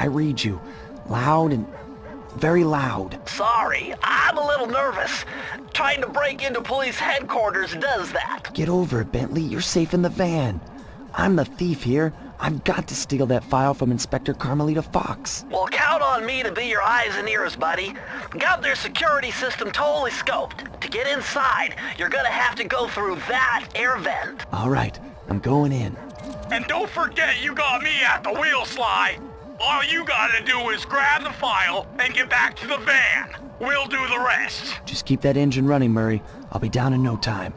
I read you. Loud and very loud. Sorry, I'm a little nervous. Trying to break into police headquarters does that. Get over it, Bentley. You're safe in the van. I'm the thief here. I've got to steal that file from Inspector Carmelita Fox. Well, count on me to be your eyes and ears, buddy. Got their security system totally scoped. To get inside, you're gonna have to go through that air vent. All right, I'm going in. And don't forget you got me at the wheel, Sly. All you gotta do is grab the file and get back to the van. We'll do the rest. Just keep that engine running, Murray. I'll be down in no time.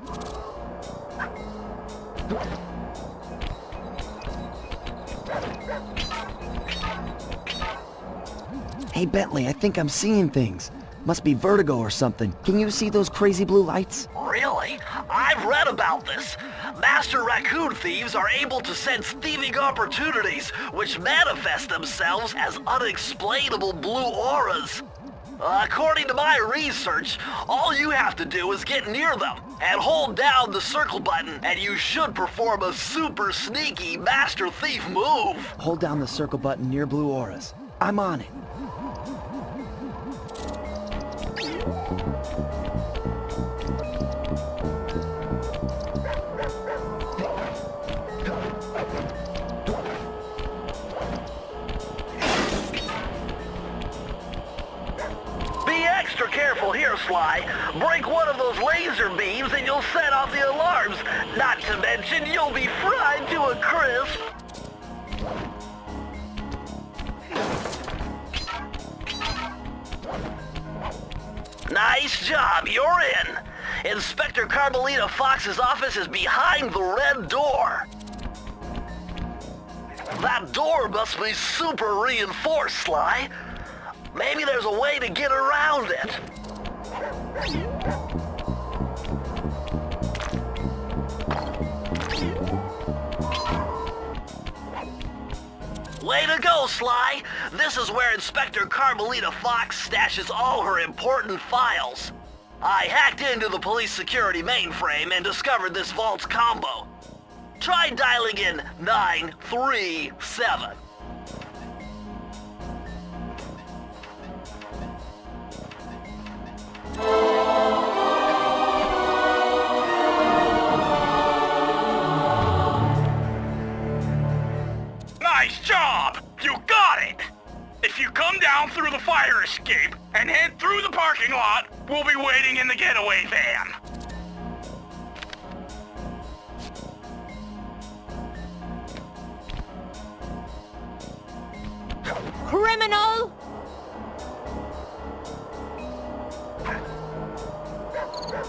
Hey, Bentley, I think I'm seeing things. Must be vertigo or something. Can you see those crazy blue lights? Really? I've read about this. Master raccoon thieves are able to sense thieving opportunities, which manifest themselves as unexplainable blue auras. According to my research, all you have to do is get near them and hold down the circle button, and you should perform a super sneaky master thief move. Hold down the circle button near blue auras. I'm on it. Be extra careful here, Sly. Break one of those laser beams and you'll set off the alarms. Not to mention, you'll be fried to a crisp. Nice job, you're in. Inspector Carmelita Fox's office is behind the red door. That door must be super reinforced, Sly. Maybe there's a way to get around it. Way to go, Sly! This is where Inspector Carmelita Fox stashes all her important files. I hacked into the police security mainframe and discovered this vault's combo. Try dialing in 937. Nice job! You got it! If you come down through the fire escape and head through the parking lot, we'll be waiting in the getaway van. Criminal!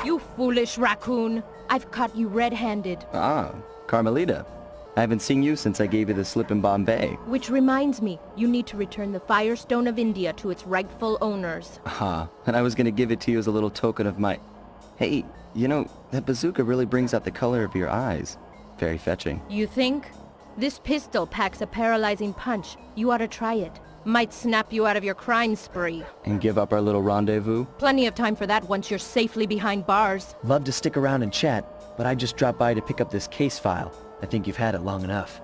You foolish raccoon. I've caught you red-handed. Ah, Carmelita. I haven't seen you since I gave you the slip in Bombay. Which reminds me, you need to return the Firestone of India to its rightful owners. And I was gonna give it to you as a little token of my... Hey, you know, that bazooka really brings out the color of your eyes. Very fetching. You think? This pistol packs a paralyzing punch. You ought to try it. Might snap you out of your crime spree. And give up our little rendezvous? Plenty of time for that once you're safely behind bars. Love to stick around and chat, but I just dropped by to pick up this case file. I think you've had it long enough.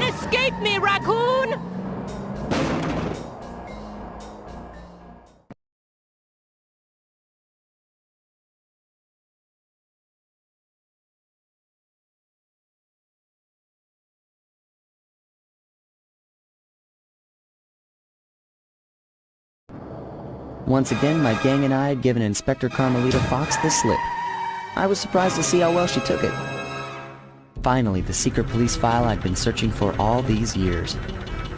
Escape me, raccoon! Once again, my gang and I had given Inspector Carmelita Fox the slip. I was surprised to see how well she took it. Finally, the secret police file I'd been searching for all these years.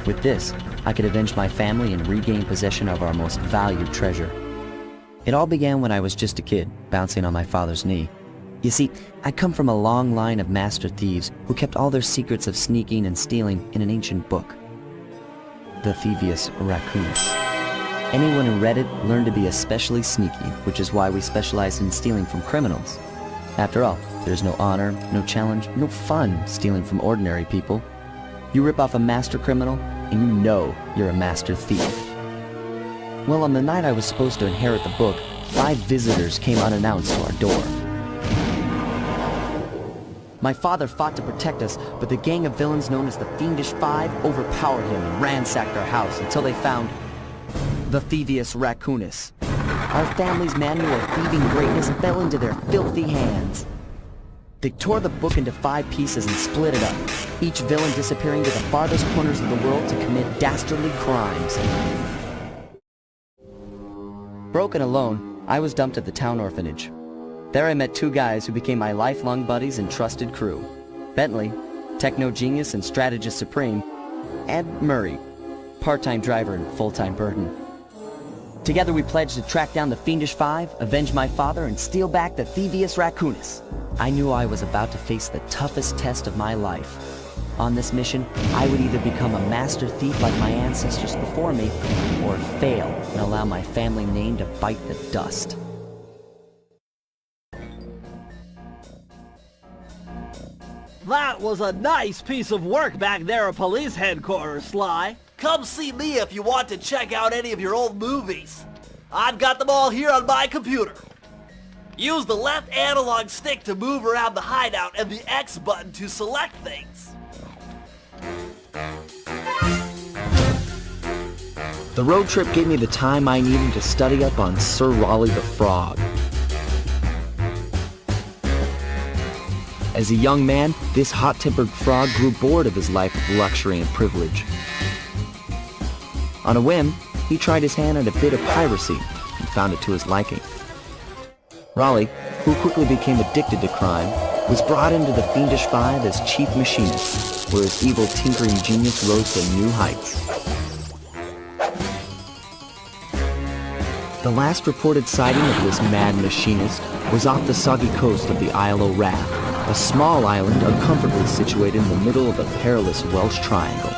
With this, I could avenge my family and regain possession of our most valued treasure. It all began when I was just a kid, bouncing on my father's knee. You see, I come from a long line of master thieves who kept all their secrets of sneaking and stealing in an ancient book. the Thievius Raccoonus. Anyone who read it learned to be especially sneaky, which is why we specialize in stealing from criminals. After all, there's no honor, no challenge, no fun stealing from ordinary people. You rip off a master criminal, and you know you're a master thief. Well, on the night I was supposed to inherit the book, 5 visitors came unannounced to our door. My father fought to protect us, but the gang of villains known as the Fiendish Five overpowered him and ransacked our house until they found the Thievius Raccoonus. Our family's manual of thieving greatness fell into their filthy hands. They tore the book into 5 pieces and split it up, each villain disappearing to the farthest corners of the world to commit dastardly crimes. Broken alone, I was dumped at the town orphanage. There I met 2 guys who became my lifelong buddies and trusted crew. Bentley, techno genius and strategist supreme, and Murray, part-time driver and full-time burden. Together we pledged to track down the Fiendish Five, avenge my father, and steal back the Thievius Raccoonus. I knew I was about to face the toughest test of my life. On this mission, I would either become a master thief like my ancestors before me, or fail and allow my family name to bite the dust. That was a nice piece of work back there at police headquarters, Sly. Come see me if you want to check out any of your old movies. I've got them all here on my computer. Use the left analog stick to move around the hideout and the X button to select things. The road trip gave me the time I needed to study up on Sir Raleigh the Frog. As a young man, this hot-tempered frog grew bored of his life of luxury and privilege. On a whim, he tried his hand at a bit of piracy and found it to his liking. Raleigh, who quickly became addicted to crime, was brought into the Fiendish Five as chief machinist, where his evil tinkering genius rose to new heights. The last reported sighting of this mad machinist was off the soggy coast of the Isle o' Wrath, a small island uncomfortably situated in the middle of the perilous Welsh Triangle.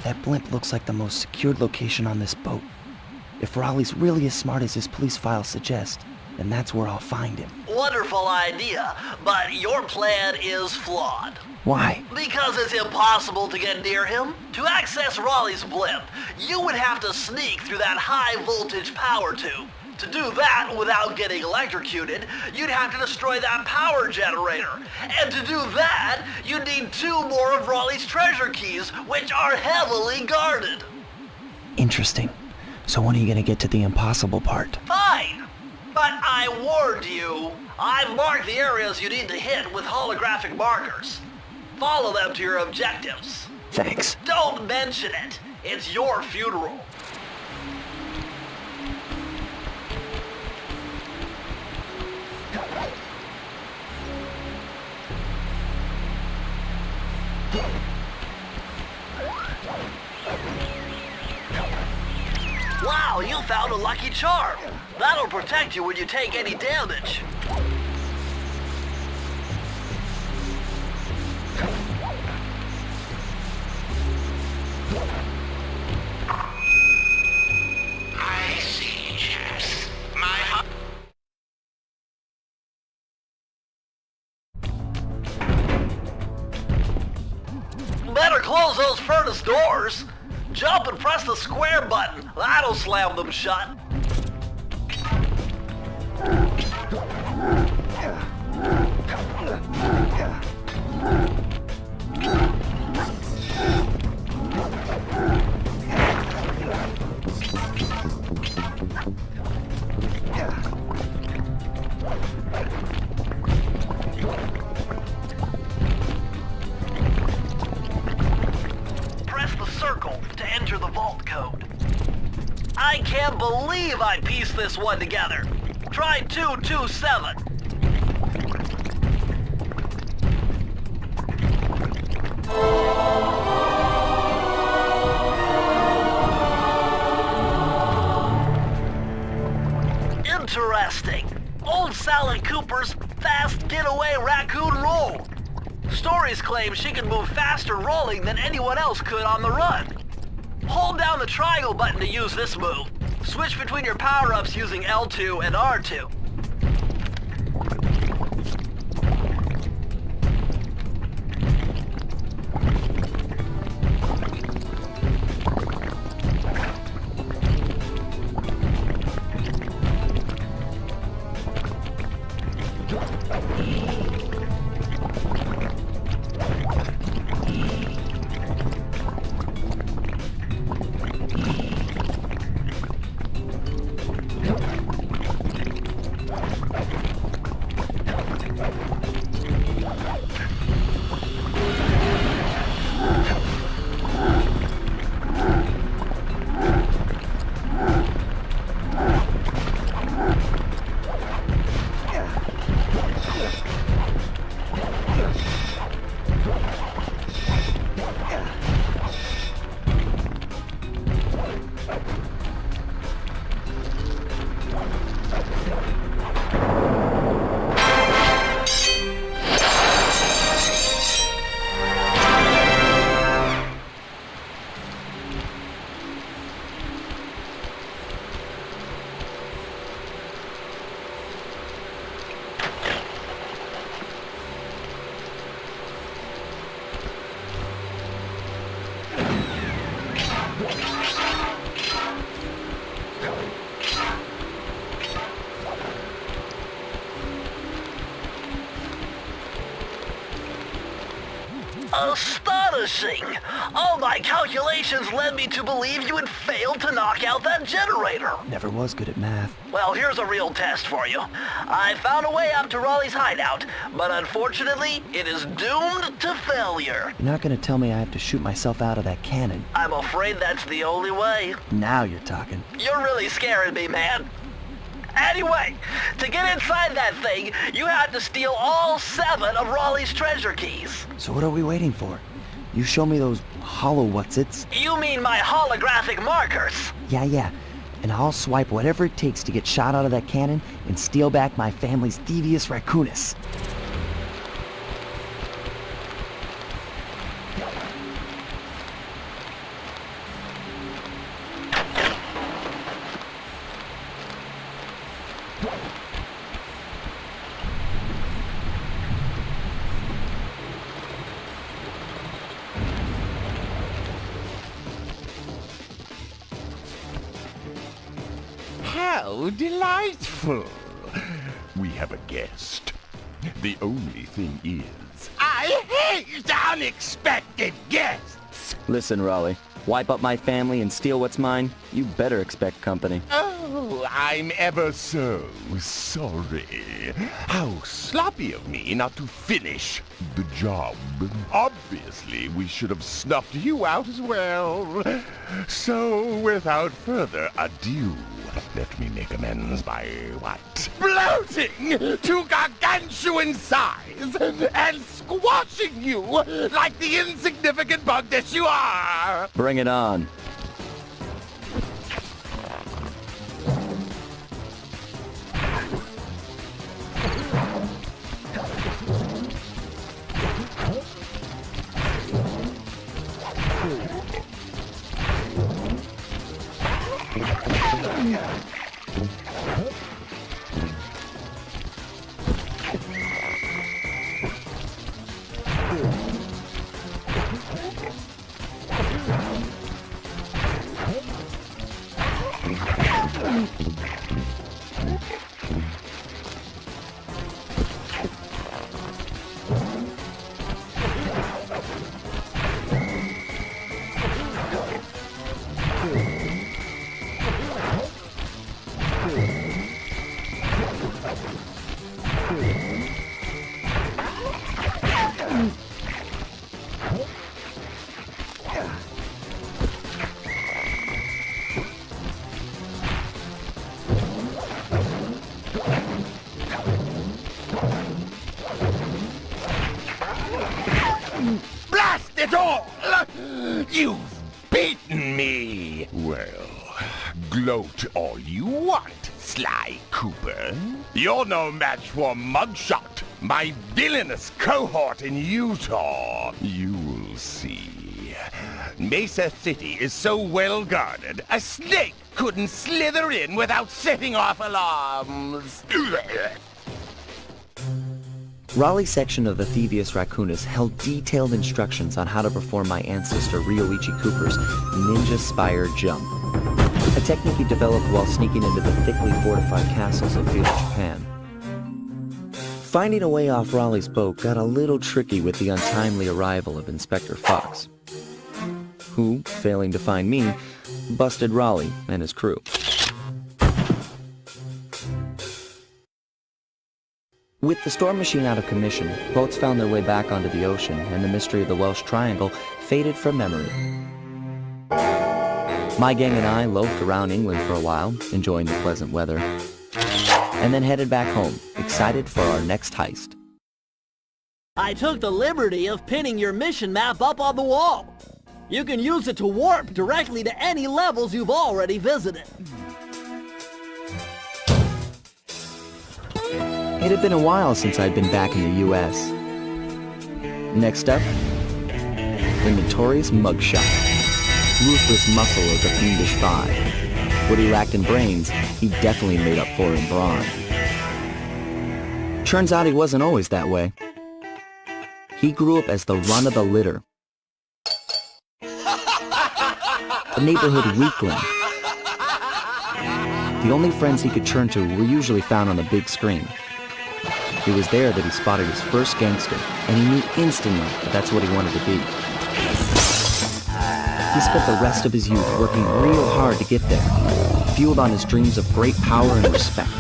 That blimp looks like the most secured location on this boat. If Raleigh's really as smart as his police files suggest, then that's where I'll find him. Wonderful idea, but your plan is flawed. Why? Because it's impossible to get near him. To access Raleigh's blimp, you would have to sneak through that high-voltage power tube. To do that without getting electrocuted, you'd have to destroy that power generator. And to do that, you'd need 2 more of Raleigh's treasure keys, which are heavily guarded. Interesting. So when are you gonna get to the impossible part? Fine, but I warned you. I've marked the areas you need to hit with holographic markers. Follow them to your objectives. Thanks. Don't mention it. It's your funeral. Wow, you found a lucky charm. That'll protect you when you take any damage. I see, chaps. My... Better close those furnace doors. Jump and press the square button. That'll slam them shut. Press the circle to enter the vault code. I can't believe I pieced this one together. Try 227. Interesting. Old Sally Cooper's fast getaway raccoon roll. Stories claim she can move faster rolling than anyone else could on the run. Hold down the triangle button to use this move. Switch between your power-ups using L2 and R2. Astonishing! All my calculations led me to believe you had failed to knock out that generator. Never was good at math. Well, here's a real test for you. I found a way out to Raleigh's hideout, but unfortunately, it is doomed to failure. You're not gonna tell me I have to shoot myself out of that cannon. I'm afraid that's the only way. Now you're talking. You're really scaring me, man. Anyway, to get inside that thing, you had to steal all 7 of Raleigh's treasure keys. So what are we waiting for? You show me those hollow what's-its? You mean my holographic markers? Yeah. And I'll swipe whatever it takes to get shot out of that cannon and steal back my family's Thievius Raccoonus. How delightful! We have a guest. The only thing is, I hate unexpected guests! Listen, Raleigh. Wipe up my family and steal what's mine? You better expect company. Oh, I'm ever so sorry. How sloppy of me not to finish the job. Obviously, we should have snuffed you out as well. So, without further ado, let me make amends by what? Bloating to gargantuan size and squashing you like the insignificant bug that you are! Bring it on. You've beaten me! Well, gloat all you want, Sly Cooper. You're no match for Mugshot, my villainous cohort in Utah. You'll see. Mesa City is so well guarded, a snake couldn't slither in without setting off alarms. Raleigh's section of the Thievius Raccoonus held detailed instructions on how to perform my ancestor Ryoichi Cooper's Ninja Spire Jump, a technique he developed while sneaking into the thickly fortified castles of feudal Japan. Finding a way off Raleigh's boat got a little tricky with the untimely arrival of Inspector Fox, who, failing to find me, busted Raleigh and his crew. With the storm machine out of commission, boats found their way back onto the ocean, and the mystery of the Welsh Triangle faded from memory. My gang and I loafed around England for a while, enjoying the pleasant weather, and then headed back home, excited for our next heist. I took the liberty of pinning your mission map up on the wall. You can use it to warp directly to any levels you've already visited. It had been a while since I'd been back in the U.S. Next up, the notorious Mugshot. Ruthless muscle of the fiendish five. What he lacked in brains, he definitely made up for in brawn. Turns out he wasn't always that way. He grew up as the run of the litter. A neighborhood weakling. The only friends he could turn to were usually found on the big screen. It was there that he spotted his first gangster, and he knew instantly that that's what he wanted to be. He spent the rest of his youth working real hard to get there, fueled on his dreams of great power and respect.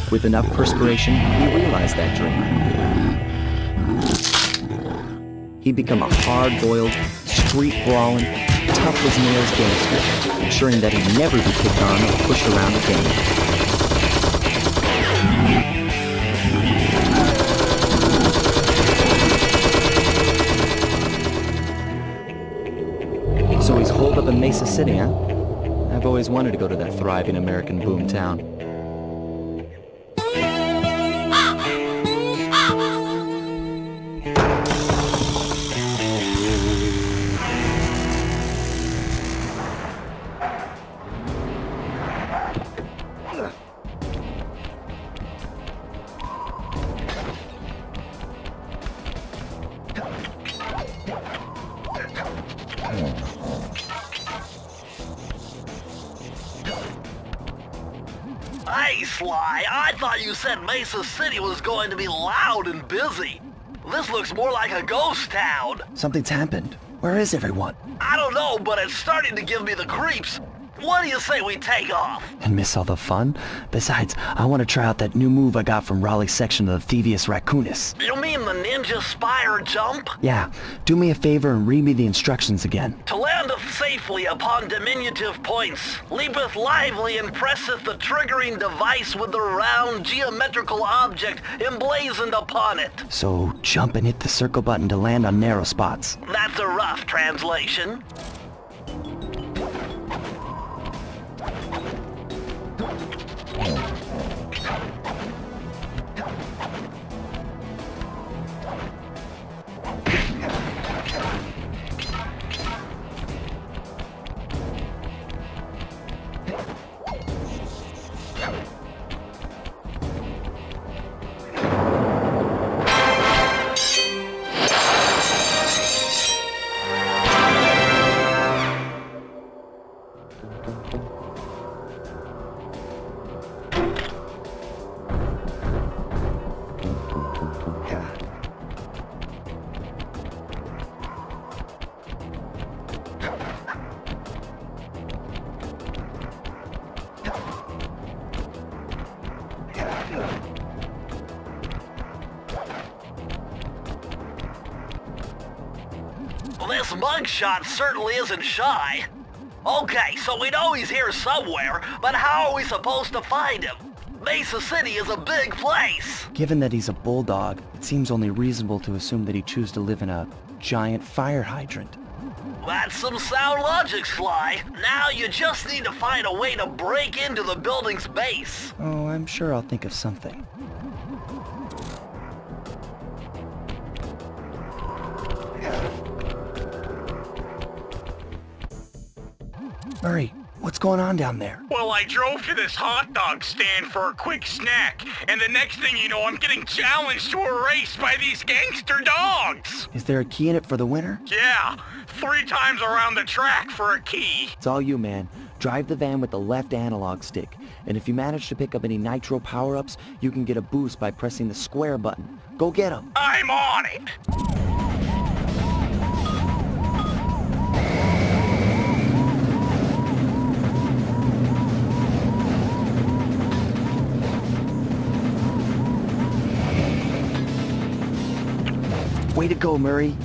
With enough perspiration, he realized that dream. He'd become a hard-boiled, street-brawling, tough-as-nails gangster, ensuring that he'd never be picked on or pushed around again. So he's holed up in Mesa City, huh? I've always wanted to go to that thriving American boom town. Hey, Sly, I thought you said Mesa City was going to be loud and busy. This looks more like a ghost town. Something's happened. Where is everyone? I don't know, but it's starting to give me the creeps. What do you say we take off? And miss all the fun? Besides, I want to try out that new move I got from Raleigh's section of the Thievius Raccoonus. You mean the Ninja Spire Jump? Yeah, do me a favor and read me the instructions again. To landeth safely upon diminutive points, leapeth lively and presseth the triggering device with the round geometrical object emblazoned upon it. So, jump and hit the circle button to land on narrow spots. That's a rough translation. This mugshot certainly isn't shy. Okay, so we know he's here somewhere, but how are we supposed to find him? Mesa City is a big place. Given that he's a bulldog, it seems only reasonable to assume that he'd choose to live in a giant fire hydrant. That's some sound logic, Sly. Now you just need to find a way to break into the building's base. Oh, I'm sure I'll think of something. Murray, what's going on down there? Well, I drove to this hot dog stand for a quick snack, and the next thing you know, I'm getting challenged to a race by these gangster dogs. Is there a key in it for the winner? Yeah, 3 times around the track for a key. It's all you, man. Drive the van with the left analog stick, and if you manage to pick up any nitro power-ups, you can get a boost by pressing the square button. Go get 'em. I'm on it. Way to go, Murray.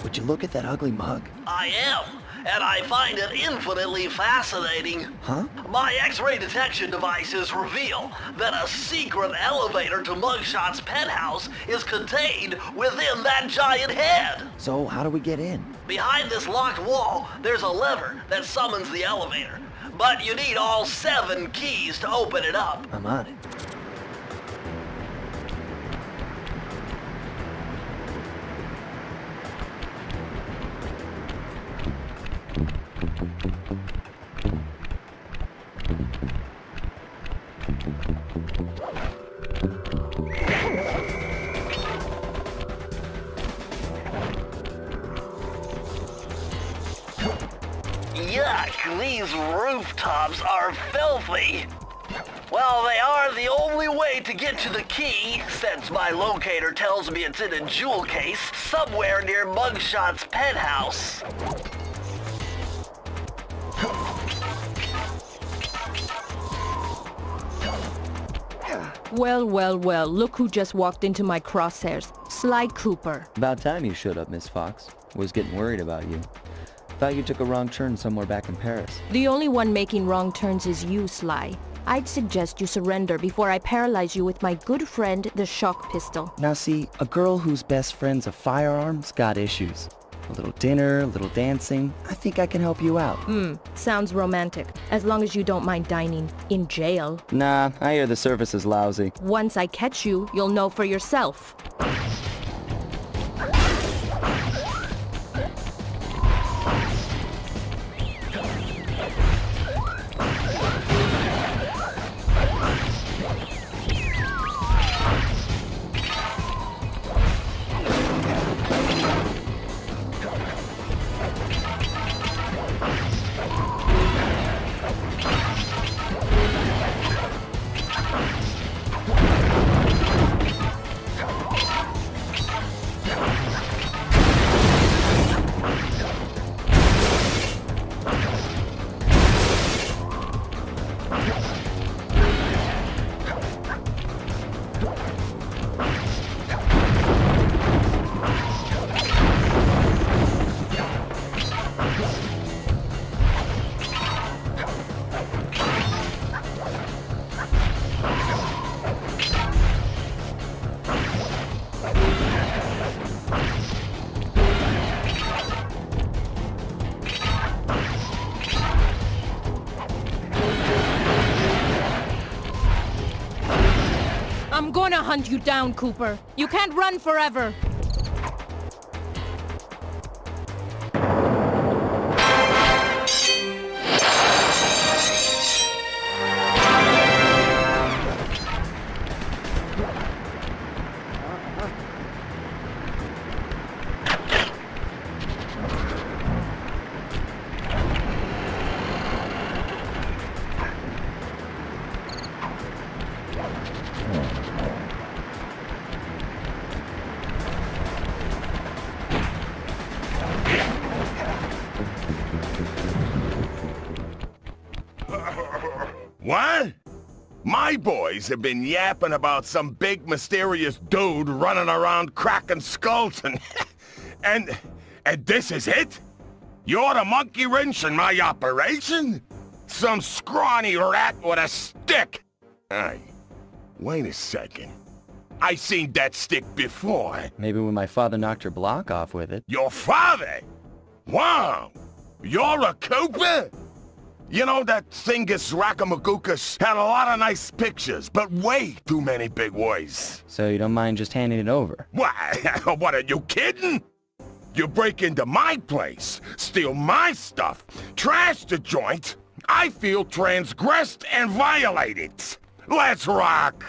Would you look at that ugly mug? I am, and I find it infinitely fascinating. Huh? My X-ray detection devices reveal that a secret elevator to Mugshot's penthouse is contained within that giant head. So, how do we get in? Behind this locked wall, there's a lever that summons the elevator. But you need all 7 keys to open it up. I'm on it. Yuck, these rooftops are filthy. Well, they are the only way to get to the key, since my locator tells me it's in a jewel case somewhere near Mugshot's penthouse. Well, well, well, look who just walked into my crosshairs. Sly Cooper. About time you showed up, Miss Fox. Was getting worried about you. Thought you took a wrong turn somewhere back in Paris. The only one making wrong turns is you, Sly. I'd suggest you surrender before I paralyze you with my good friend, the shock pistol. Now see, a girl whose best friend's a firearm's got issues. A little dinner, a little dancing. I think I can help you out. Sounds romantic. As long as you don't mind dining in jail. Nah, I hear the service is lousy. Once I catch you, you'll know for yourself. I'm gonna hunt you down, Cooper. You can't run forever. What? My boys have been yapping about some big mysterious dude running around cracking skulls and... and this is it? You're the monkey wrench in my operation? Some scrawny rat with a stick? Hey, wait a second. I seen that stick before. Maybe when my father knocked her block off with it. Your father? Wow! You're a Cooper? You know, that Thingus Raccoonus had a lot of nice pictures, but way too many big words. So you don't mind just handing it over? What? What, are you kidding? You break into my place, steal my stuff, trash the joint. I feel transgressed and violated. Let's rock!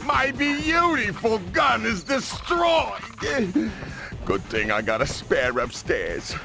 My beautiful gun is destroyed! Good thing I got a spare upstairs.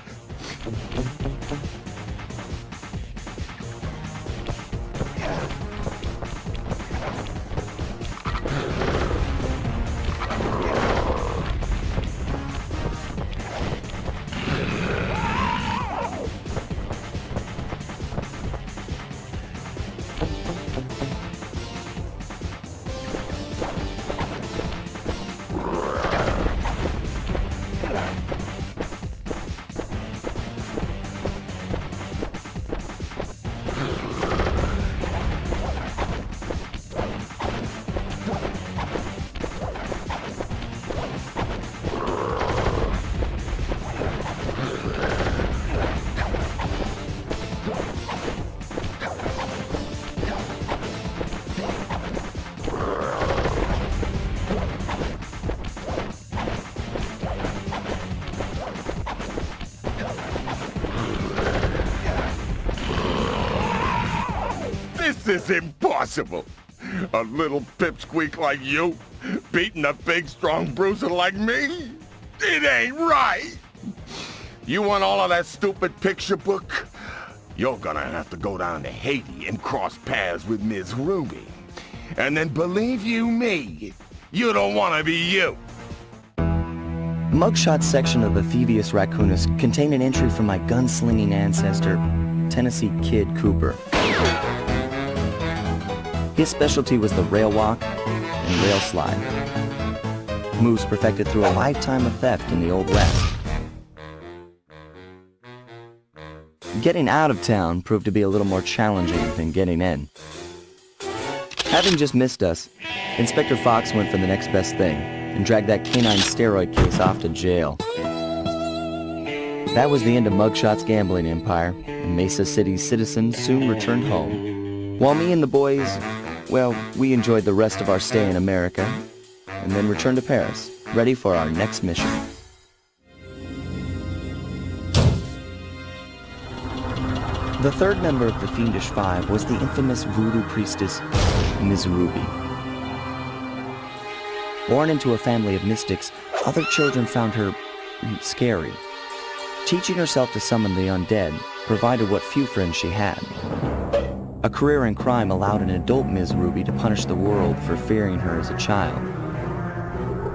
This is impossible. A little pipsqueak like you, beating a big, strong bruiser like me? It ain't right. You want all of that stupid picture book? You're gonna have to go down to Haiti and cross paths with Ms. Ruby. And then believe you me, you don't want to be you. The mugshot section of the Thievius Raccoonus contained an entry from my gunslinging ancestor, Tennessee Kid Cooper. His specialty was the rail walk and rail slide, moves perfected through a lifetime of theft in the Old West. Getting out of town proved to be a little more challenging than getting in. Having just missed us, Inspector Fox went for the next best thing and dragged that canine steroid case off to jail. That was the end of Mugshot's gambling empire, and Mesa City's citizens soon returned home. While me and the boys, well, we enjoyed the rest of our stay in America, and then returned to Paris, ready for our next mission. The third member of the Fiendish Five was the infamous voodoo priestess, Ms. Ruby. Born into a family of mystics, other children found her scary. Teaching herself to summon the undead provided what few friends she had. A career in crime allowed an adult Ms. Ruby to punish the world for fearing her as a child.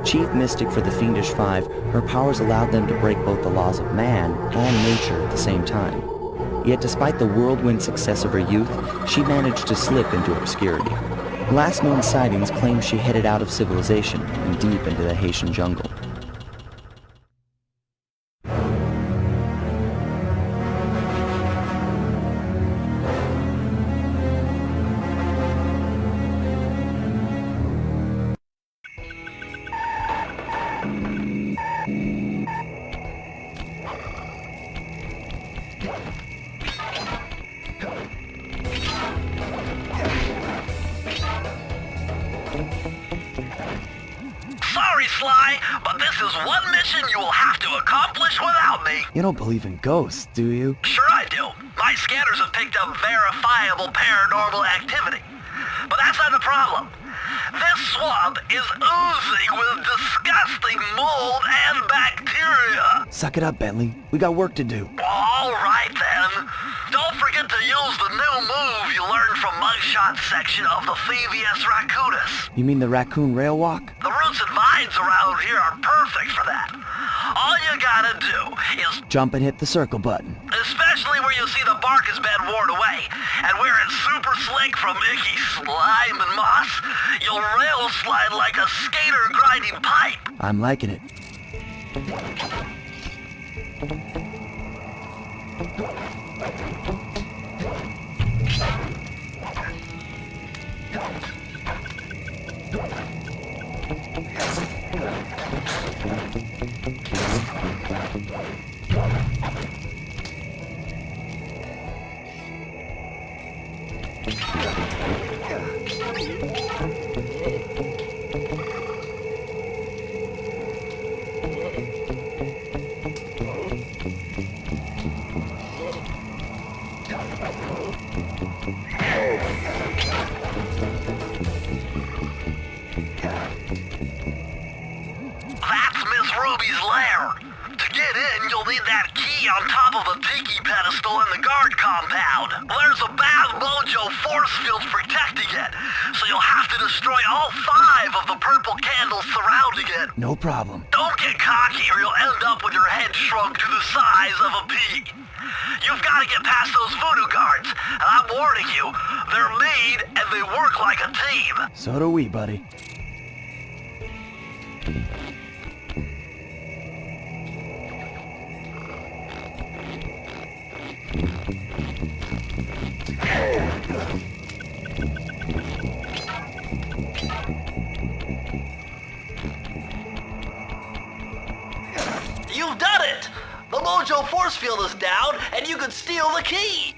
Chief mystic for the Fiendish Five, her powers allowed them to break both the laws of man and nature at the same time. Yet despite the whirlwind success of her youth, she managed to slip into obscurity. Last known sightings claim she headed out of civilization and deep into the Haitian jungle. Sorry, Sly, but this is one mission you will have to accomplish without me. You don't believe in ghosts, do you? Sure I do. My scanners have picked up verifiable paranormal activity. But that's not the problem. This swamp is oozing with disgusting mold and bacteria. Suck it up, Bentley. We got work to do. All right, then. Don't forget to use the new move you learned from Mugshot's section of the Thievius Raccoonus. You mean the raccoon rail walk? The roots and vines around here are perfect for that. All you gotta do is Jump and hit the circle button. especially where you see the bark has been worn away, and where it's super slick from icky slime and moss, you'll rail slide like a skater grinding pipe. I'm liking it. That's Miss Ruby's lair. To get in, you'll need that key on top of a tiki pedestal in the guard compound. There's a bad mojo force field protecting it, so you'll have to destroy all 5 of the purple candles surrounding it. No problem. Don't get cocky or you'll end up with your head shrunk to the size of a pea. You've got to get past those voodoo guards, and I'm warning you, they're mean and they work like a team. So do we, buddy. You've done it! The mojo force field is down, and you can steal the key!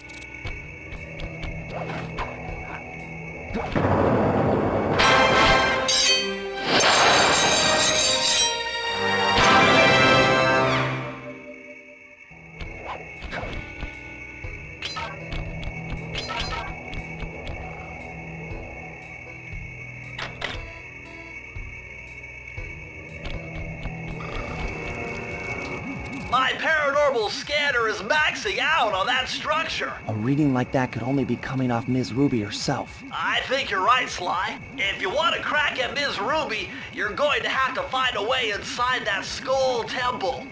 My paranormal scanner is maxing out on that structure. A reading like that could only be coming off Ms. Ruby herself. I think you're right, Sly. If you want to crack at Ms. Ruby, you're going to have to find a way inside that skull temple.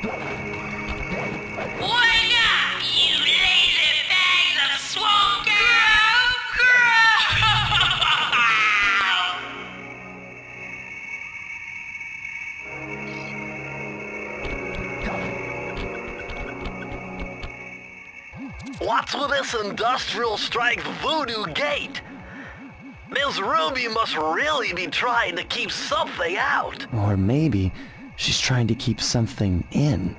Wake up, you lazy bags of swamp girl! What's with this industrial strength voodoo gate? Ms. Ruby must really be trying to keep something out. Or maybe she's trying to keep something in.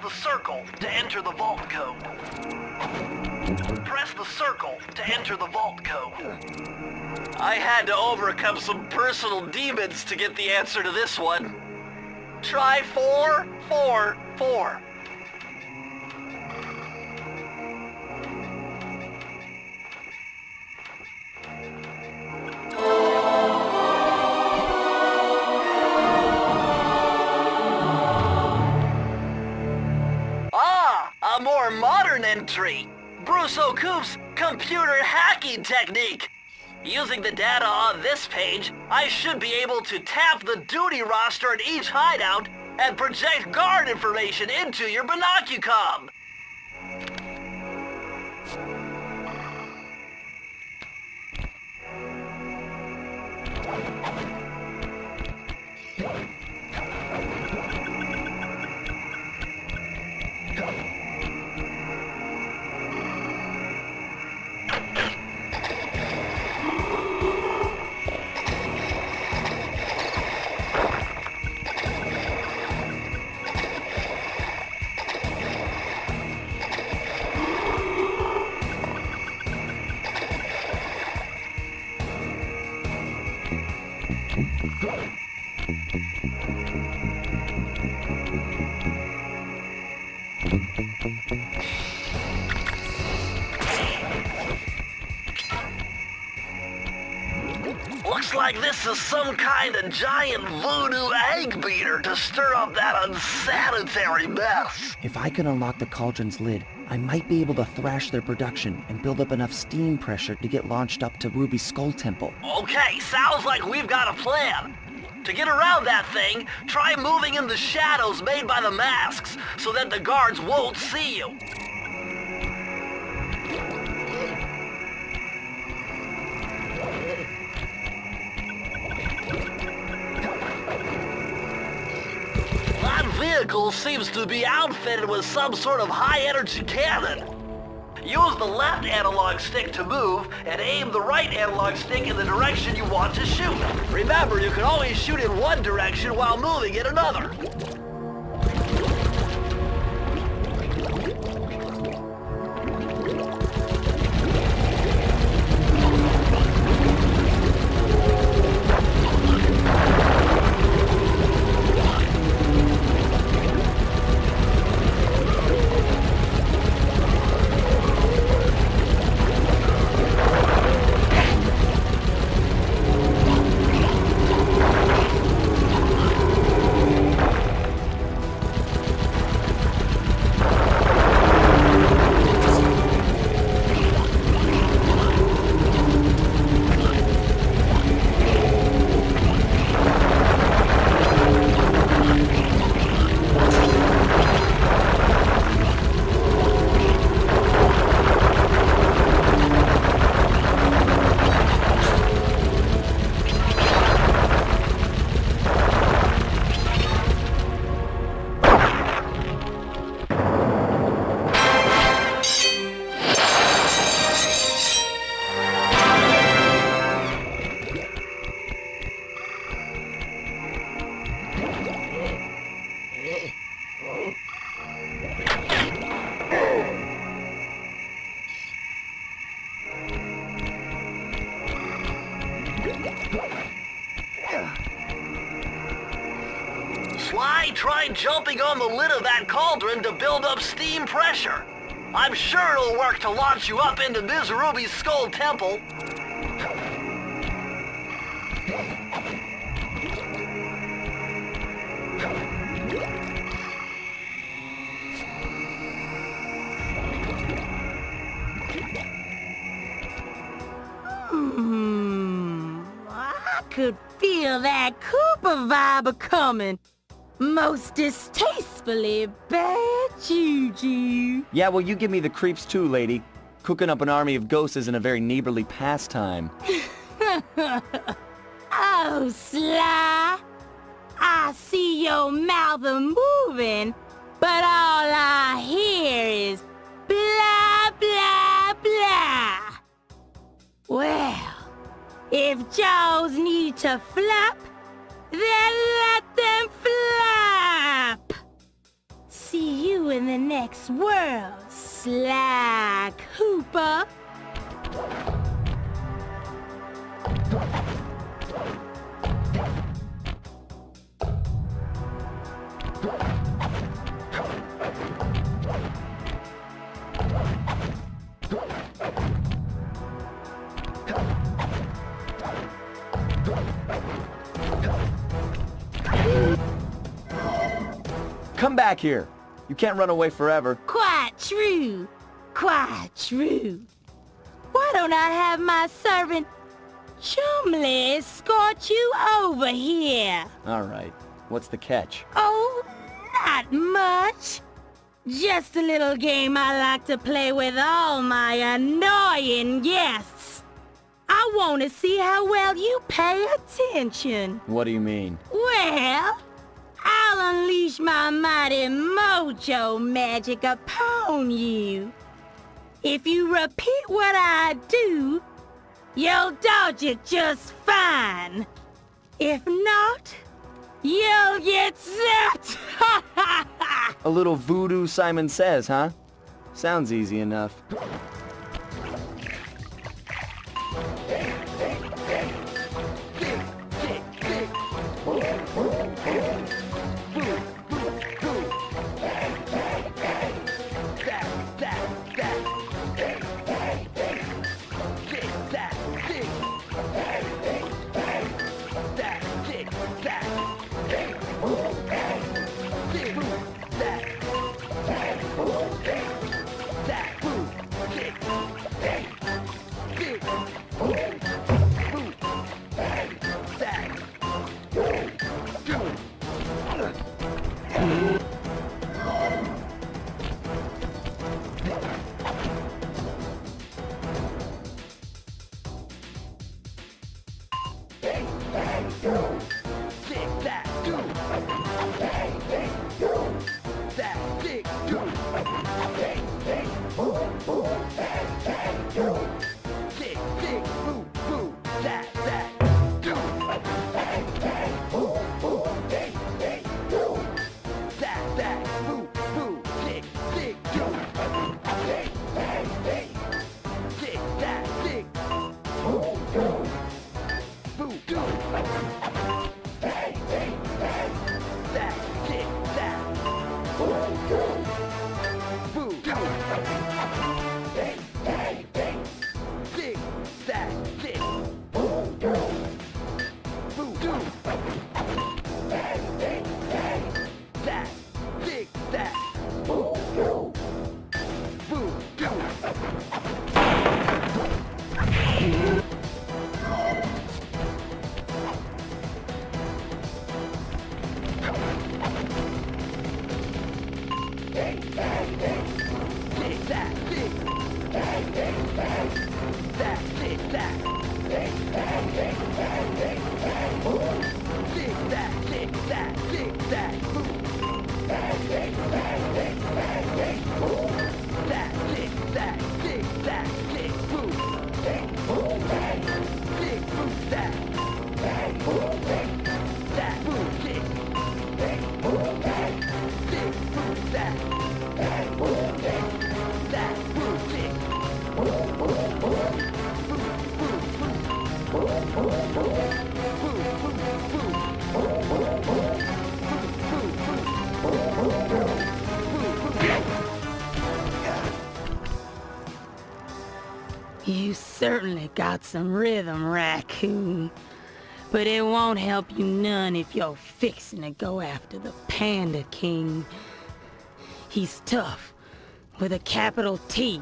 the circle to enter the vault code. Press the circle to enter the vault code. I had to overcome some personal demons to get the answer to this one. Try 4, 4, 4. A more modern entry. Bruce O'Coop's computer hacking technique. Using the data on this page, I should be able to tap the duty roster at each hideout and project guard information into your binocucom. Looks like this is some kind of giant voodoo egg beater to stir up that unsanitary mess. If I can unlock the cauldron's lid, I might be able to thrash their production and build up enough steam pressure to get launched up to Ruby's Skull Temple. Okay, sounds like we've got a plan. To get around that thing, try moving in the shadows made by the masks so that the guards won't see you. That vehicle seems to be outfitted with some sort of high-energy cannon. Use the left analog stick to move, and aim the right analog stick in the direction you want to shoot. Remember, you can always shoot in one direction while moving in another. Sly tried jumping on the lid of that cauldron to build up steam pressure. I'm sure it'll work to launch you up into Ms. Ruby's Skull Temple. I could feel that Cooper vibe a-coming. Most distastefully bad juju. Yeah, well, you give me the creeps too, lady. Cooking up an army of ghosts isn't a very neighborly pastime. Oh, Sly. I see your mouth a-moving, but all I hear is blah, blah, blah. Well, if jaws need to flap, then let them flap. See you you in the next world, Sly Cooper. Come back here. You can't run away forever. Quite true. Quite true. Why don't I have my servant Chumley escort you over here? All right. What's the catch? Oh, not much. Just a little game I like to play with all my annoying guests. I want to see how well you pay attention. What do you mean? Well, I'll unleash my mighty mojo magic upon you. If you repeat what I do, you'll dodge it just fine. If not, you'll get zapped! A little voodoo Simon Says, huh? Sounds easy enough. You certainly got some rhythm, Raccoon. But it won't help you none if you're fixing to go after the Panda King. He's tough, with a capital T.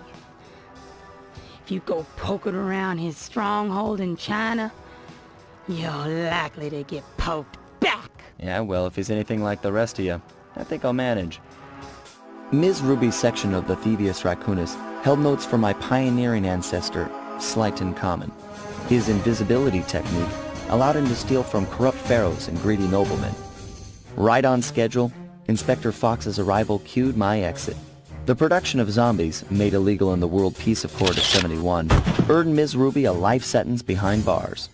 If you go poking around his stronghold in China, you're likely to get poked back. Yeah, well, if he's anything like the rest of you, I think I'll manage. Ms. Ruby's section of the Thievius Raccoonus held notes for my pioneering ancestor, Slighton Common. His invisibility technique allowed him to steal from corrupt pharaohs and greedy noblemen. Right on schedule, Inspector Fox's arrival cued my exit. The production of zombies, made illegal in the World Peace Accord of '71, earned Ms. Ruby a life sentence behind bars.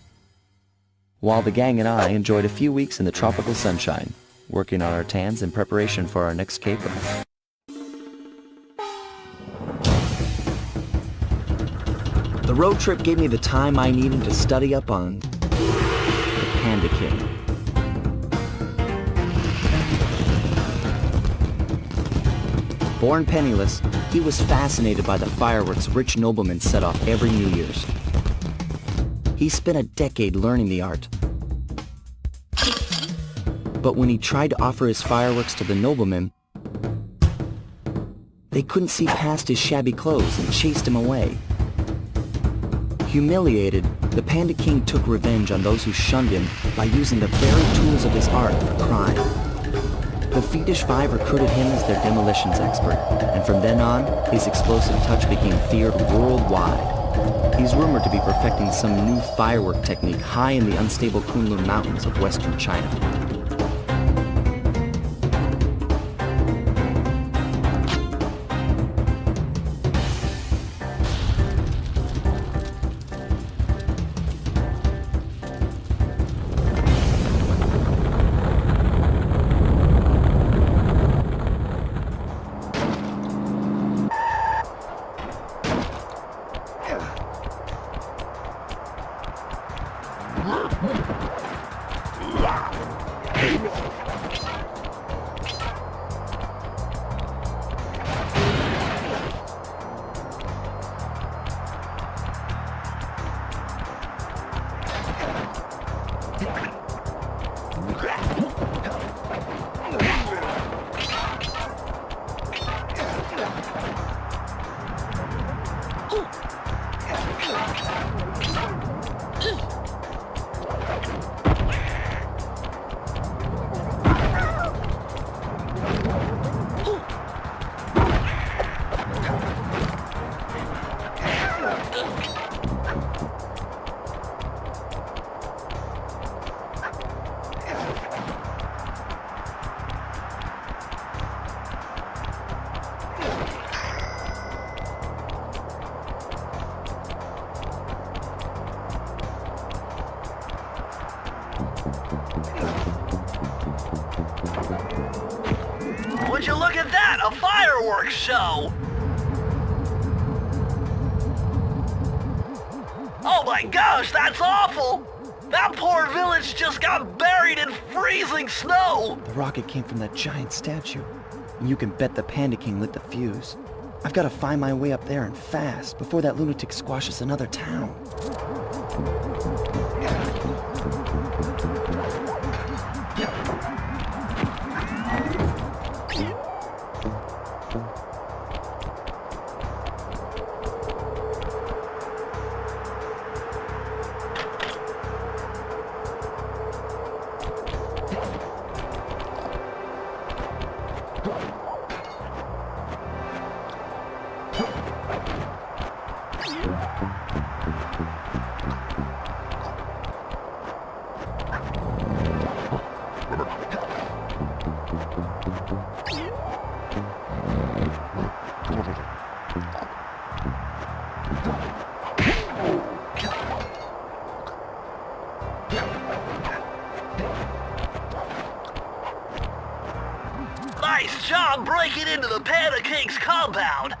While the gang and I enjoyed a few weeks in the tropical sunshine, working on our tans in preparation for our next caper. road trip gave me the time I needed to study up on the Panda King. Born penniless, he was fascinated by the fireworks rich noblemen set off every New Year's. He spent a decade learning the art. But when he tried to offer his fireworks to the noblemen, they couldn't see past his shabby clothes and chased him away. Humiliated, the Panda King took revenge on those who shunned him by using the very tools of his art for crime. The Fiendish Five recruited him as their demolitions expert, and from then on, his explosive touch became feared worldwide. He's rumored to be perfecting some new firework technique high in the unstable Kunlun Mountains of western China. Would you look at that? A fireworks show! Oh my gosh, that's awful! That poor village just got buried in freezing snow! The rocket came from that giant statue, and you can bet the Panda King lit the fuse. I've got to find my way up there and fast before that lunatic squashes another town. Nice job breaking into the Panda King's compound.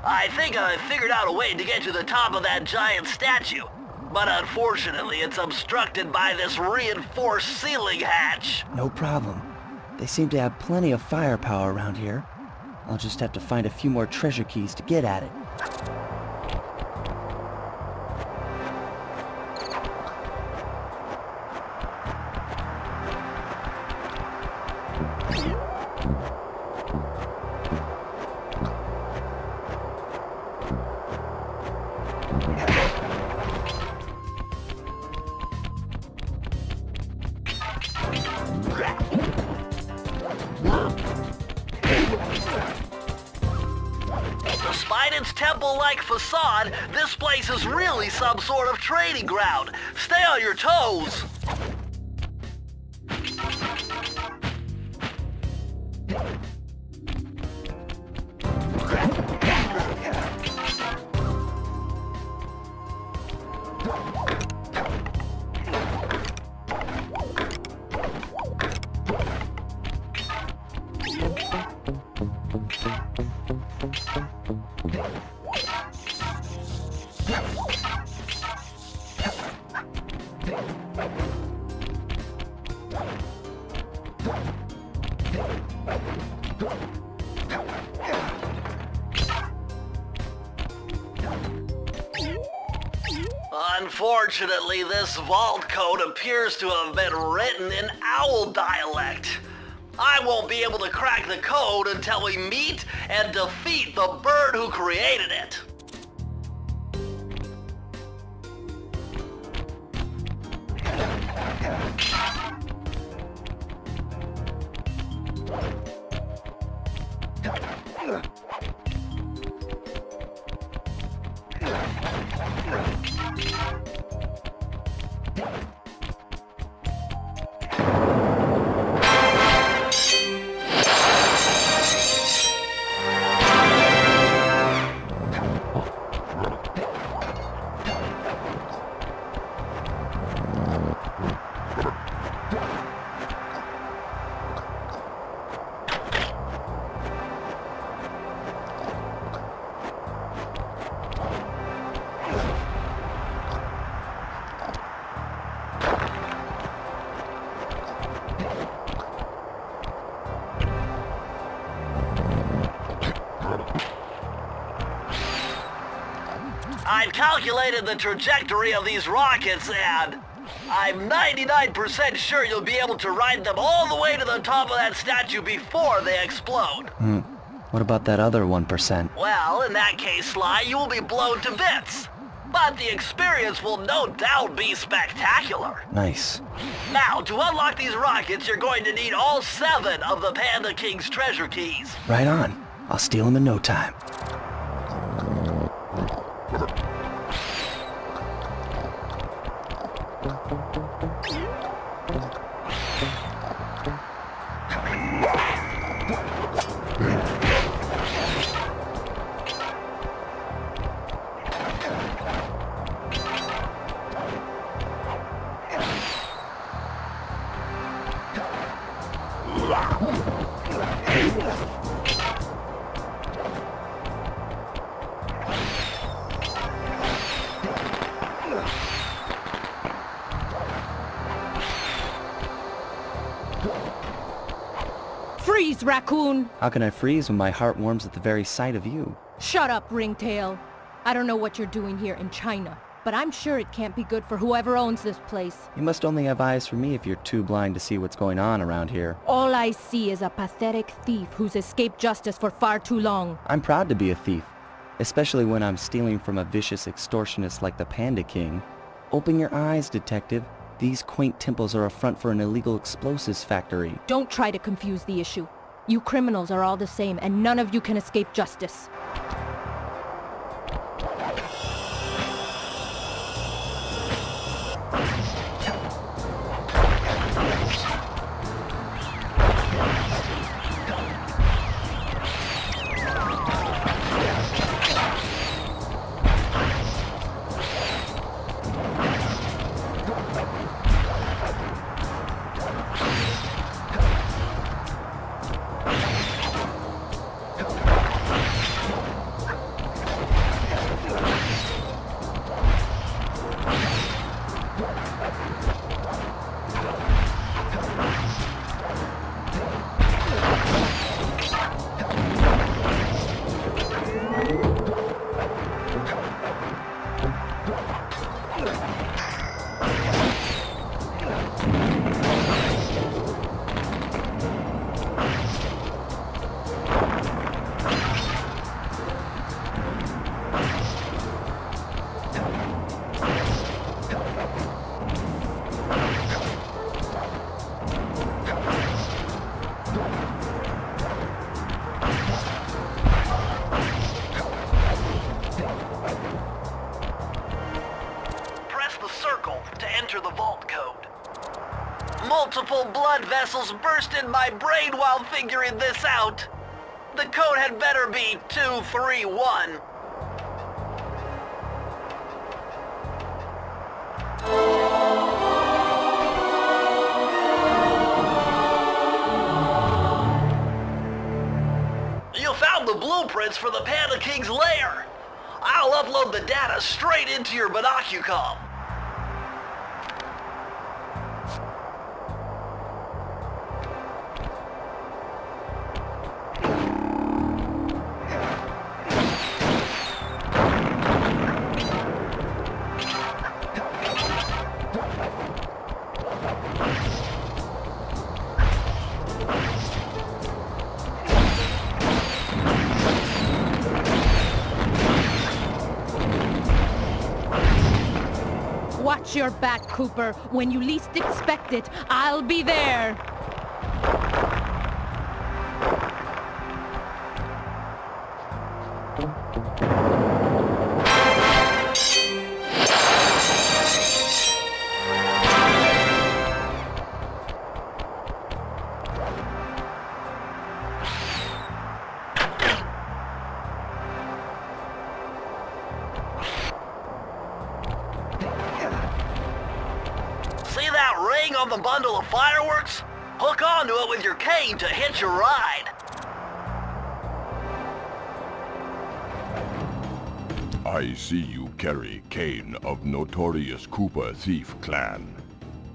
I think I figured out a way to get to the top of that giant statue, but unfortunately it's obstructed by this reinforced ceiling hatch. No problem. They seem to have plenty of firepower around here. I'll just have to find a few more treasure keys to get at it. Despite its temple-like facade, this place is really some sort of training ground. Stay on your toes. Unfortunately, this vault code appears to have been written in owl dialect. I won't be able to crack the code until we meet and defeat the bird who created it. I've calculated the trajectory of these rockets, and I'm 99% sure you'll be able to ride them all the way to the top of that statue before they explode. What about that other 1%? Well, in that case, Sly, you will be blown to bits. But the experience will no doubt be spectacular. Nice. Now, to unlock these rockets, you're going to need all 7 of the Panda King's treasure keys. Right on. I'll steal them in no time. Freeze, Raccoon! How can I freeze when my heart warms at the very sight of you? Shut up, Ringtail. I don't know what you're doing here in China, but I'm sure it can't be good for whoever owns this place. You must only have eyes for me if you're too blind to see what's going on around here. All I see is a pathetic thief who's escaped justice for far too long. I'm proud to be a thief, especially when I'm stealing from a vicious extortionist like the Panda King. Open your eyes, detective. These quaint temples are a front for an illegal explosives factory. Don't try to confuse the issue. You criminals are all the same, and none of you can escape justice. Multiple blood vessels burst in my brain while figuring this out. The code had better be 231. You found the blueprints for the Panda King's lair. I'll upload the data straight into your binocucom. Watch your back, Cooper. When you least expect it, I'll be there. See that ring on the bundle of fireworks? Hook onto it with your cane to hitch a ride. I see you carry Kane of notorious Cooper thief clan.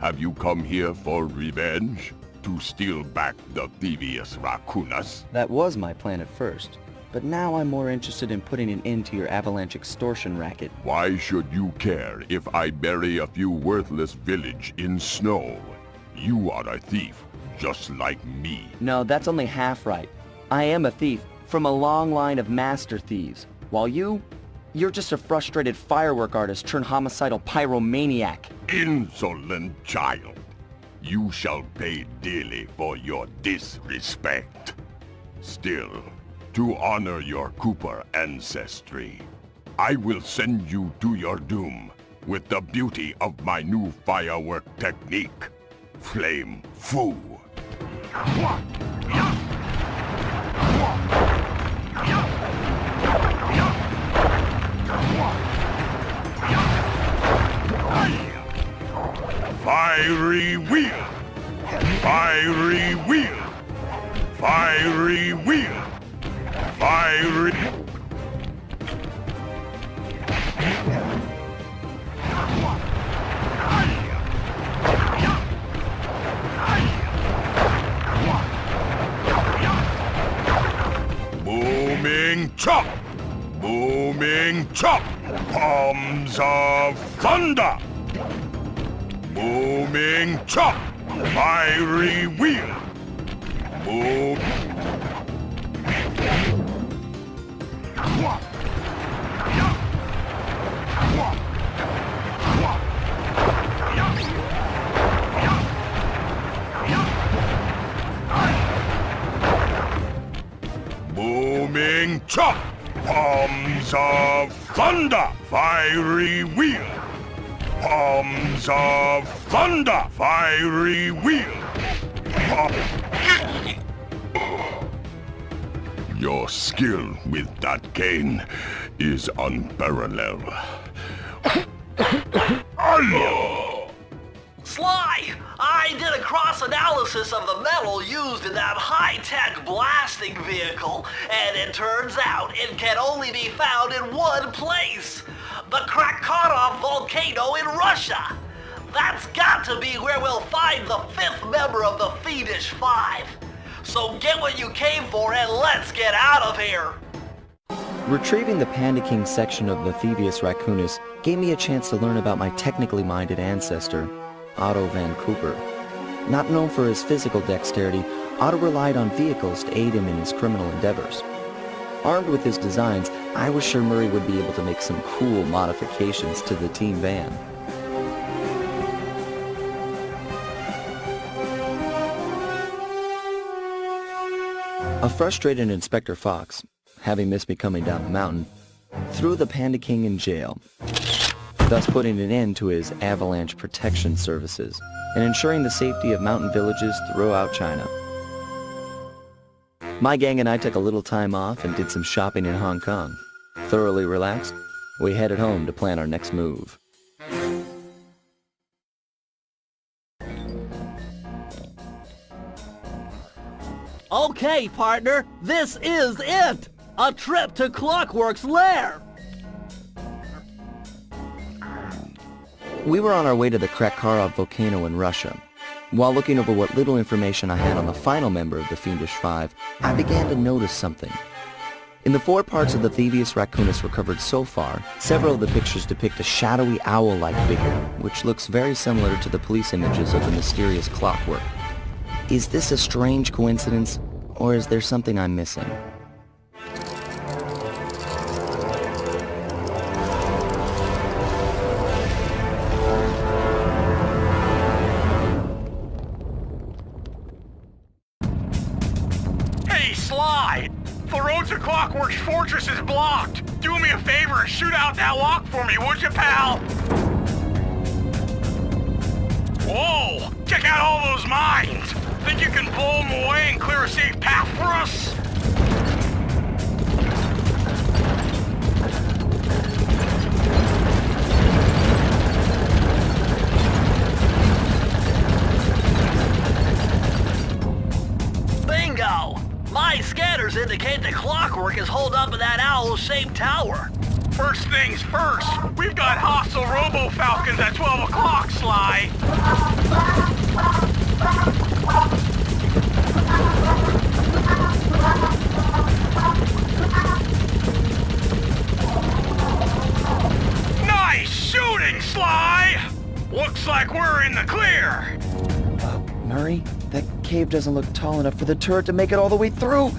Have you come here for revenge? To steal back the Thievius Raccoonus? That was my plan at first, but now I'm more interested in putting an end to your avalanche extortion racket. Why should you care if I bury a few worthless village in snow? You are a thief, just like me. No, that's only half right. I am a thief from a long line of master thieves, while you're just a frustrated firework artist turned homicidal pyromaniac. Insolent child. You shall pay dearly for your disrespect. Still, to honor your Cooper ancestry, I will send you to your doom with the beauty of my new firework technique, Flame Foo. Fiery wheel! Fiery wheel! Fiery wheel! Fiery... Booming chop! Booming chop! Palms of thunder! Booming chop! Fiery wheel! Boom... Booming chop! Palms of thunder! Fiery wheel! Palms of thunder! Fiery wheel! Your skill with that cane is unparalleled. Sly, I did a cross-analysis of the metal used in that high-tech blasting vehicle, and it turns out it can only be found in one place. The Raccoonus volcano in Russia. That's got to be where we'll find the fifth member of the Fiendish Five. So get what you came for and let's get out of here. Retrieving the Panda King section of the Thievius Raccoonus gave me a chance to learn about my technically minded ancestor, Otto Van Cooper. Not known for his physical dexterity, Otto relied on vehicles to aid him in his criminal endeavors. Armed with his designs, I was sure Murray would be able to make some cool modifications to the team van. A frustrated Inspector Fox, having missed me coming down the mountain, threw the Panda King in jail, thus putting an end to his avalanche protection services and ensuring the safety of mountain villages throughout China. My gang and I took a little time off and did some shopping in Hong Kong. Thoroughly relaxed, we headed home to plan our next move. Okay, partner, this is it! A trip to Clockwork's lair! We were on our way to the Krakkarov volcano in Russia. While looking over what little information I had on the final member of the Fiendish Five, I began to notice something. In the 4 parts of the Thievius Raccoonus recovered so far, several of the pictures depict a shadowy owl-like figure, which looks very similar to the police images of the mysterious Clockwork. Is this a strange coincidence, or is there something I'm missing? road to Clockwork's fortress is blocked. Do me a favor and shoot out that lock for me, would you, pal? Whoa! Check out all those mines! Think you can blow them away and clear a safe path for us? Bingo! My scanners indicate that Clockwork is holed up in that owl-shaped tower. First things first, we've got hostile robo-falcons at 12 o'clock, Sly. Nice shooting, Sly! Looks like we're in the clear. Murray, that cave doesn't look tall enough for the turret to make it all the way through.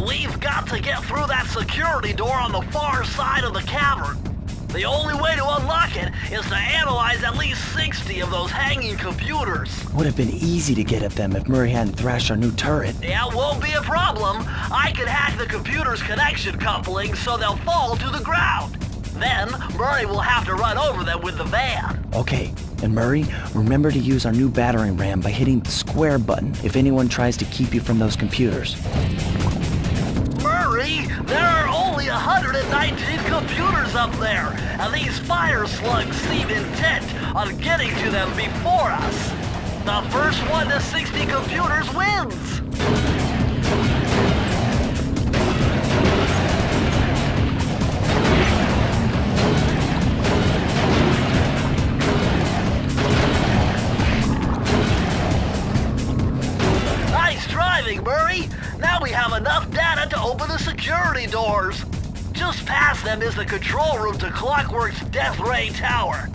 We've got to get through that security door on the far side of the cavern. The only way to unlock it is to analyze at least 60 of those hanging computers. Would have been easy to get at them if Murray hadn't thrashed our new turret. Yeah, won't be a problem. I can hack the computer's connection coupling so they'll fall to the ground. Then, Murray will have to run over them with the van. Okay, and Murray, remember to use our new battering ram by hitting the square button if anyone tries to keep you from those computers. Murray, there are only 119 computers up there, and these fire slugs seem intent on getting to them before us. The first one to 60 computers wins. Nice driving, Murray. Now we have enough data to open the security doors. Just past them is the control room to Clockwork's Death Ray Tower.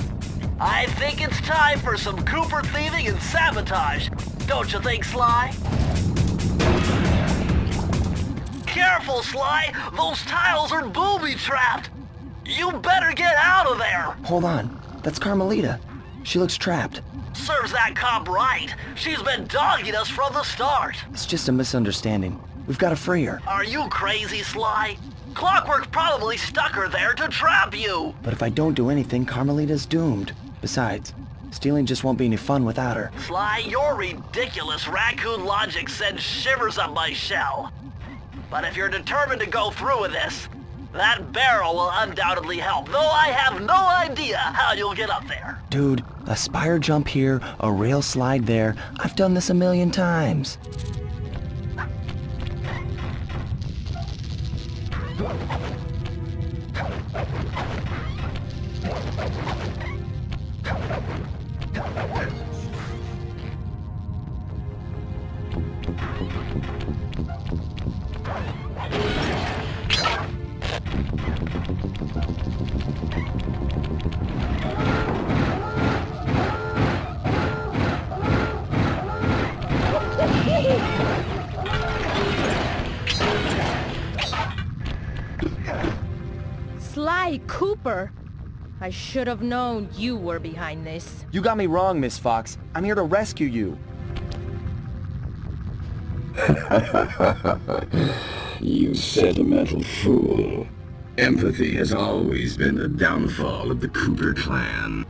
I think it's time for some Cooper thieving and sabotage. Don't you think, Sly? Careful, Sly. Those tiles are booby-trapped. You better get out of there. Hold on, that's Carmelita. She looks trapped. Serves that cop right. She's been dogging us from the start. It's just a misunderstanding. We've got to free her. Are you crazy, Sly? Clockwork probably stuck her there to trap you. But if I don't do anything, Carmelita's doomed. Besides, stealing just won't be any fun without her. Sly, your ridiculous raccoon logic sends shivers up my shell. But if you're determined to go through with this, that barrel will undoubtedly help, though I have no idea how you'll get up there. Dude, a spire jump here, a rail slide there. I've done this a million times. Sly Cooper! I should have known you were behind this. You got me wrong, Miss Fox. I'm here to rescue you. You sentimental fool. Empathy has always been the downfall of the Cooper clan.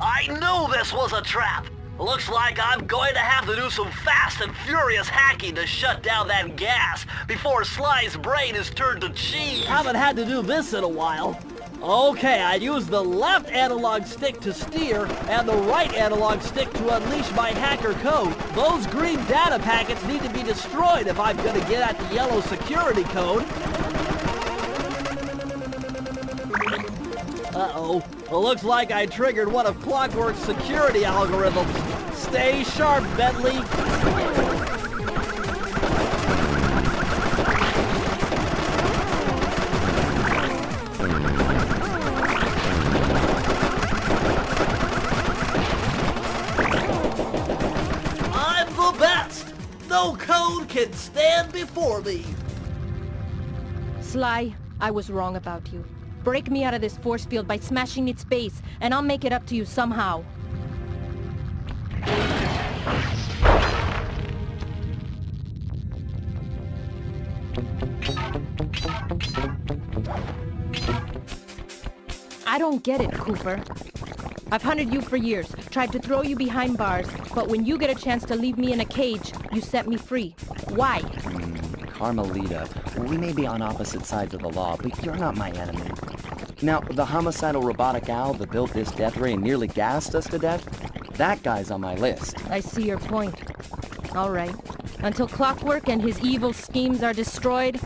I knew this was a trap. Looks like I'm going to have to do some fast and furious hacking to shut down that gas before Sly's brain is turned to cheese. Haven't had to do this in a while. Okay, I use the left analog stick to steer and the right analog stick to unleash my hacker code. Those green data packets need to be destroyed if I'm gonna get at the yellow security code. Uh-oh. Well, looks like I triggered one of Clockwork's security algorithms. Stay sharp, Bentley. I'm the best. No code can stand before me. Sly, I was wrong about you. Break me out of this force field by smashing its base, and I'll make it up to you somehow. I don't get it, Cooper. I've hunted you for years, tried to throw you behind bars, but when you get a chance to leave me in a cage, you set me free. Why? Carmelita, we may be on opposite sides of the law, but you're not my enemy. Now, the homicidal robotic owl that built this death ray and nearly gassed us to death, that guy's on my list. I see your point. All right. Until Clockwork and his evil schemes are destroyed,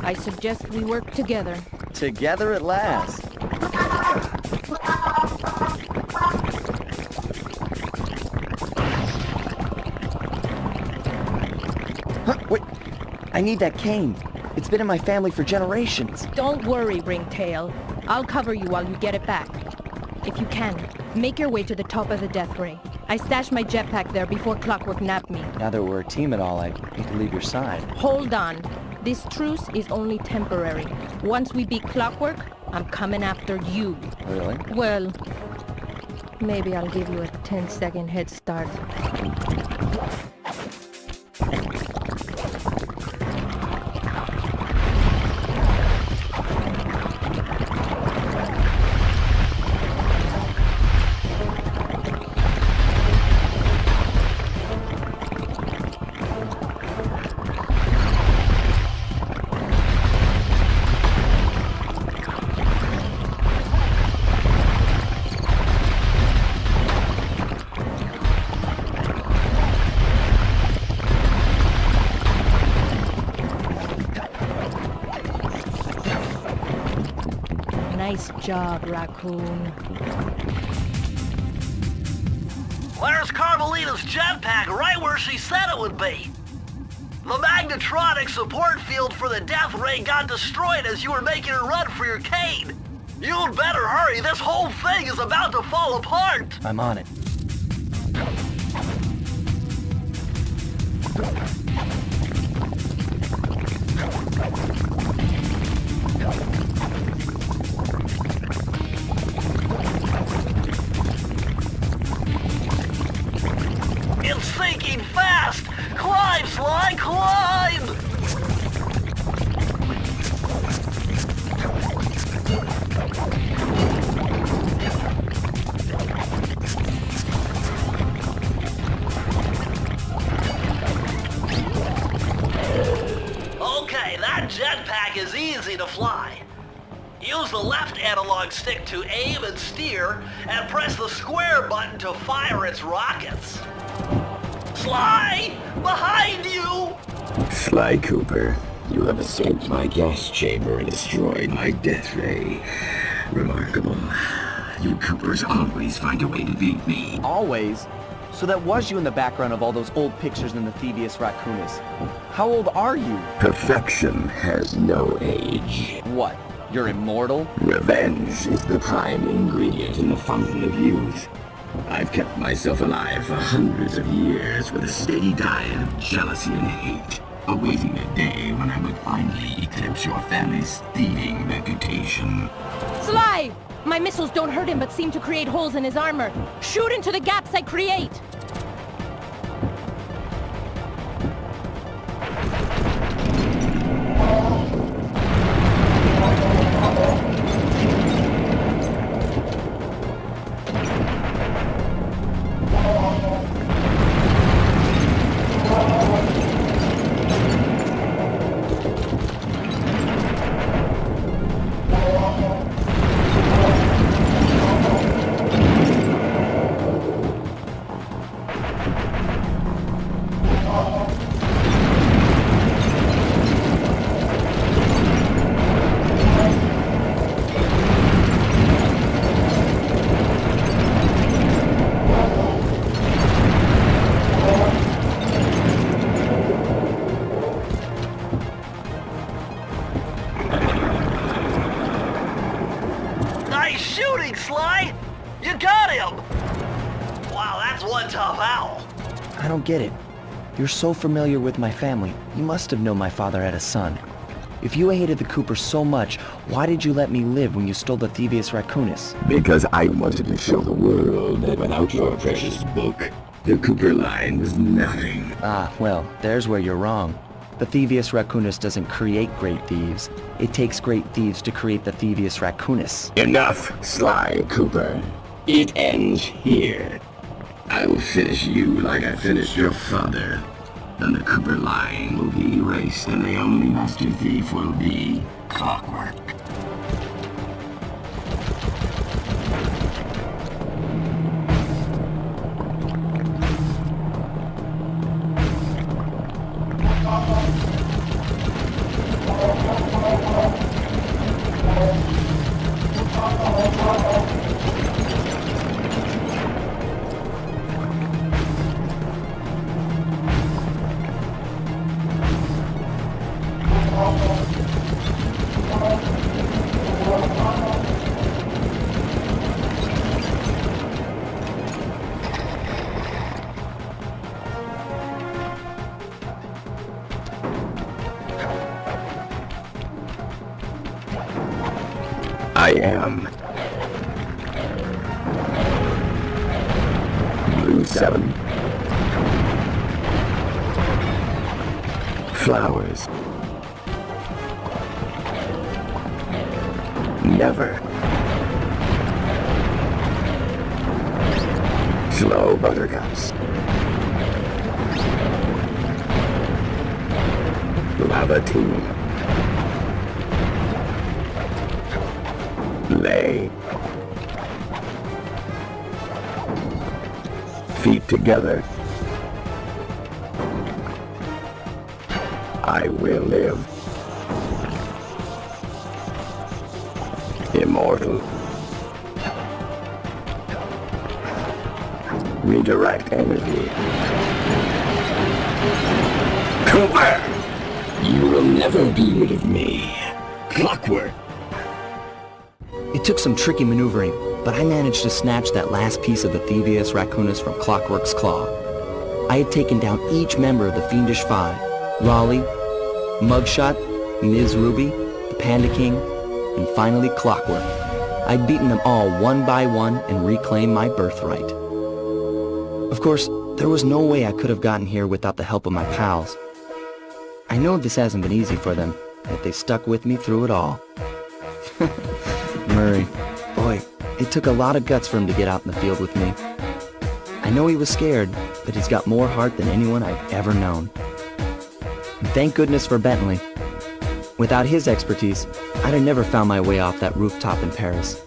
I suggest we work together. Together at last. Huh, wait. I need that cane. It's been in my family for generations. Don't worry, Ringtail. I'll cover you while you get it back. If you can, make your way to the top of the death ray. I stashed my jetpack there before Clockwork nabbed me. Now that we're a team and all, I hate to leave your side. Hold on. This truce is only temporary. Once we beat Clockwork, I'm coming after you. Really? Well, maybe I'll give you a 10-second head start. Nice job, Raccoon. There's Carmelita's jetpack right where she said it would be. The magnetronic support field for the death ray got destroyed as you were making a run for your cane. You'd better hurry, this whole thing is about to fall apart. I'm on it. It's sinking fast! Climb, Sly, climb! Okay, that jetpack is easy to fly. Use the left analog stick to aim and steer, and press the square button to fire its rockets. Sly! Behind you! Sly Cooper, you have escaped my gas chamber and destroyed my death ray. Remarkable. You Coopers always find a way to beat me. Always? So that was you in the background of all those old pictures in the Thievius Raccoonus. How old are you? Perfection has no age. What? You're immortal? Revenge is the prime ingredient in the fountain of youth. I've kept myself alive for hundreds of years with a steady diet of jealousy and hate, awaiting the day when I would finally eclipse your family's thieving reputation. Sly! My missiles don't hurt him but seem to create holes in his armor. Shoot into the gaps I create! Nice shooting, Sly! You got him! Wow, that's one tough owl. I don't get it. You're so familiar with my family. You must have known my father had a son. If you hated the Coopers so much, why did you let me live when you stole the Thievius Raccoonus? Because I wanted to show the world that without your precious book, the Cooper line was nothing. Ah, well, there's where you're wrong. The Thievius Raccoonus doesn't create great thieves. It takes great thieves to create the Thievius Raccoonus. Enough, Sly Cooper. It ends here. I will finish you like I finished your father. Then the Cooper line will be erased, and the only master thief will be Clockwork. I am Blue 7. Flowers. Never. Slow buttercups. Lava tea. Lay. Feet together. I will live. Immortal. Redirect energy. Cooper! You will never be rid of me. Clockwork. It took some tricky maneuvering, but I managed to snatch that last piece of the Thievius Raccoonus from Clockwork's claw. I had taken down each member of the Fiendish Five: Raleigh, Mugshot, Ms. Ruby, the Panda King, and finally Clockwork. I'd beaten them all one by one and reclaimed my birthright. Of course, there was no way I could have gotten here without the help of my pals. I know this hasn't been easy for them, yet they stuck with me through it all. Murray, boy, it took a lot of guts for him to get out in the field with me. I know he was scared, but he's got more heart than anyone I've ever known. And thank goodness for Bentley. Without his expertise, I'd have never found my way off that rooftop in Paris.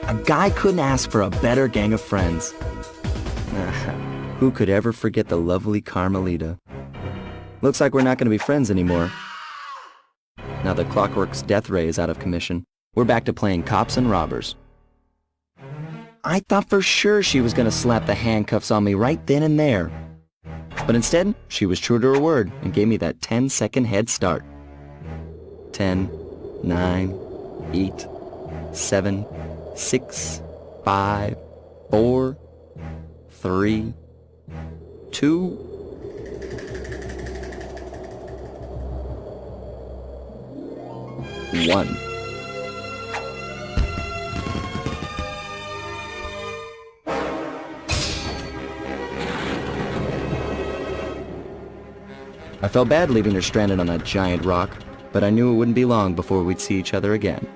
A guy couldn't ask for a better gang of friends. Who could ever forget the lovely Carmelita? Looks like we're not going to be friends anymore. Now that Clockwork's death ray is out of commission, we're back to playing cops and robbers. I thought for sure she was going to slap the handcuffs on me right then and there. But instead, she was true to her word and gave me that 10-second head start. 10, 9, 8, 7, 6, 5, 4, 3, 2... One. I felt bad leaving her stranded on that giant rock, but I knew it wouldn't be long before we'd see each other again.